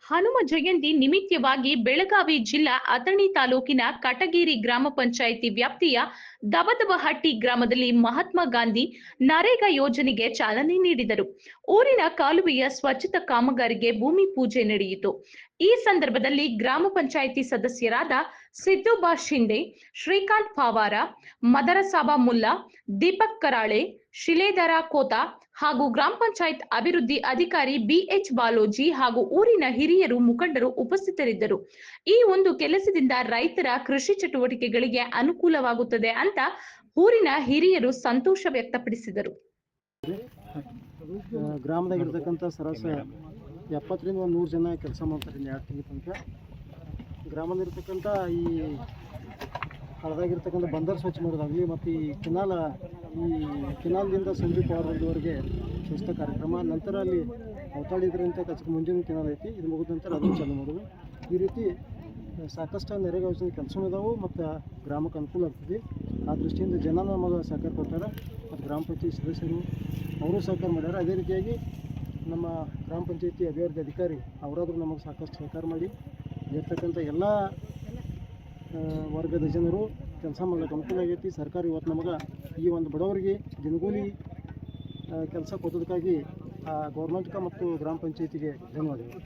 ಹನುಮ ಜಯಂತಿ ನಿಮಿತ್ತವಾಗಿ ಬೆಳಗಾವಿ ಜಿಲ್ಲಾ ಅಥಣಿ ತಾಲೂಕಿನ ಕಟಗೇರಿ ಗ್ರಾಮ ಪಂಚಾಯಿತಿ ವ್ಯಾಪ್ತಿಯ ದಬದಬಹಟ್ಟಿ ಗ್ರಾಮದಲ್ಲಿ ಮಹಾತ್ಮ ಗಾಂಧಿ ನರೇಗಾ ಯೋಜನೆಗೆ ಚಾಲನೆ ನೀಡಿದರು. ಊರಿನ ಕಾಲುವೆಯ ಸ್ವಚ್ಛತಾ ಕಾಮಗಾರಿಗೆ ಭೂಮಿ ಪೂಜೆ ನಡೆಯಿತು. ಈ ಸಂದರ್ಭದಲ್ಲಿ ಗ್ರಾಮ ಪಂಚಾಯಿತಿ ಸದಸ್ಯರಾದ ಸಿದ್ದುಬಾ ಶಿಂದೆ, ಶ್ರೀಕಾಂತ್ ಪವಾರ, ಮದರಸಾಬಾ ಮುಲ್ಲಾ, ದೀಪಕ್ ಕರಾಳೆ, ಶಿಲೇಧರ ಕೋತಾ ಹಾಗೂ ಗ್ರಾಮ ಪಂಚಾಯತ್ ಅಭಿವೃದ್ಧಿ ಅಧಿಕಾರಿ ಬಿಎಚ್ ಬಾಲೋಜಿ ಹಾಗೂ ಊರಿನ ಹಿರಿಯರು ಮುಖಂಡರು ಉಪಸ್ಥಿತರಿದ್ದರು. ಈ ಒಂದು ಕೆಲಸದಿಂದ ರೈತರ ಕೃಷಿ ಚಟುವಟಿಕೆಗಳಿಗೆ ಅನುಕೂಲವಾಗುತ್ತದೆ ಅಂತ ಊರಿನ ಹಿರಿಯರು ಸಂತೋಷ ವ್ಯಕ್ತಪಡಿಸಿದರು. ಗ್ರಾಮದಾಗಿರ್ತಕ್ಕಂಥ ಸರಾಸರಿ 70 ರಿಂದ 100 ಜನ ಕೆಲಸ ಮಾಡ್ತಾರೆ. 2 ತಿಂಗಳ ತನಕ ಗ್ರಾಮದಲ್ಲಿರ್ತಕ್ಕಂಥ ಈ ಹಳದಾಗಿರ್ತಕ್ಕಂಥ ಬಂದರ್ ಸ್ವಚ್ಛ ಮಾಡೋದಾಗಲಿ ಮತ್ತು ಈ ಕೆನಾಲ್ದಿಂದ ಸಂಜೆ ಪವರ್ವರೆಗೆ ಸ್ವಚ್ಛತಾ ಕಾರ್ಯಕ್ರಮ, ನಂತರ ಅಲ್ಲಿ ಅವತಾಳಿದ್ರಂತ ಕಚಕ ಮುಂಜಾನೆ ಕೆನಾಲ್ ಐತಿ, ಇದು ಮುಗಿದ ನಂತರ ಅದನ್ನು ಚಾಲು ಮಾಡೋದು. ಈ ರೀತಿ ಸಾಕಷ್ಟು ನರೇಗಾ ಯೋಜನೆ ಕೆಲಸ ಇದಾವೆ ಮತ್ತು ಗ್ರಾಮಕ್ಕೆ ಅನುಕೂಲ ಆಗ್ತದೆ. ಆ ದೃಷ್ಟಿಯಿಂದ ಜನ ನಮಗೆ ಸಹಕಾರ ಕೊಡ್ತಾರೆ ಮತ್ತು ಗ್ರಾಮ ಪಂಚಾಯತ್ ಸದಸ್ಯರು ಅವರು ಸಹಕಾರ ಮಾಡ್ಯಾರ. ಅದೇ ರೀತಿಯಾಗಿ ನಮ್ಮ ಗ್ರಾಮ ಪಂಚಾಯತಿ ಅಭಿವೃದ್ಧಿ ಅಧಿಕಾರಿ ಅವರಾದರೂ ನಮಗೆ ಸಾಕಷ್ಟು ಸಹಕಾರ ಮಾಡಿ ಇರ್ತಕ್ಕಂಥ ಎಲ್ಲ ವರ್ಗದ ಜನರು ಕೆಲಸ ಮಾಡೋಕ್ಕೆ ಅನುಕೂಲ ಆಗೈತಿ. ಸರ್ಕಾರ ಇವತ್ತು ನಮಗೆ ಈ ಒಂದು ಬಡವರಿಗೆ ದಿನಗೂಲಿ ಕೆಲಸ ಕೊಡೋದಕ್ಕಾಗಿ ಗೌರ್ಮೆಂಟ್ಗೆ ಮತ್ತು ಗ್ರಾಮ ಪಂಚಾಯತಿಗೆ ಧನ್ಯವಾದಗಳು.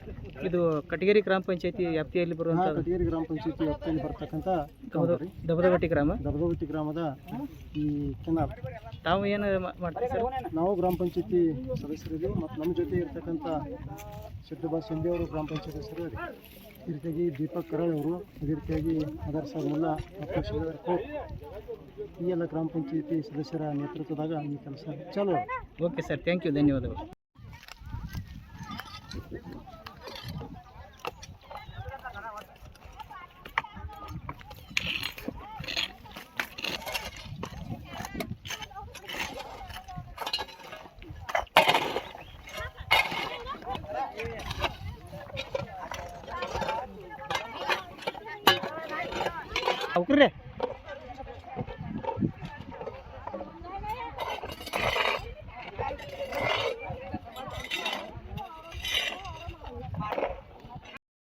ಇದು ಕಟಗೇರಿ ಗ್ರಾಮ ಪಂಚಾಯತಿ ವ್ಯಾಪ್ತಿಯಲ್ಲಿ ಬರುವಂಥ ಕಟಗೇರಿ ಗ್ರಾಮ ಪಂಚಾಯತಿ ವ್ಯಾಪ್ತಿಯಲ್ಲಿ ಬರ್ತಕ್ಕಂಥ ದಬದಬಟ್ಟಿ ಗ್ರಾಮದ ಈ ಕೆನಾಲ್. ತಾವು ಏನು ಮಾಡ್ತೀವಿ ಸರ್? ನಾವು ಗ್ರಾಮ ಪಂಚಾಯತಿ ಸದಸ್ಯರಿದ್ದೀವಿ ಮತ್ತು ನಮ್ಮ ಜೊತೆ ಇರ್ತಕ್ಕಂಥ ಸಿದ್ದುಬಾ ಶಿಂದೆ ಅವರು ಗ್ರಾಮ ಪಂಚಾಯತ್ ಸದಸ್ಯರು, ಈ ರೀತಿಯಾಗಿ ದೀಪಕ್ ಕರಾಳೆ ಅವರು, ಅದೇ ರೀತಿಯಾಗಿ ಮದರಸಾಬಾ ಮುಲ್ಲಾ ಮತ್ತು ಶಿಲೇಧರ ಕೋತ್, ಈ ಎಲ್ಲ ಗ್ರಾಮ ಪಂಚಾಯತಿ ಸದಸ್ಯರ ನೇತೃತ್ವದಾಗ ಈ ಕೆಲಸ ಚಾಲು. ಓಕೆ ಸರ್, ಥ್ಯಾಂಕ್ ಯು, ಧನ್ಯವಾದಗಳು. ಅವ್ಕ್ರೆ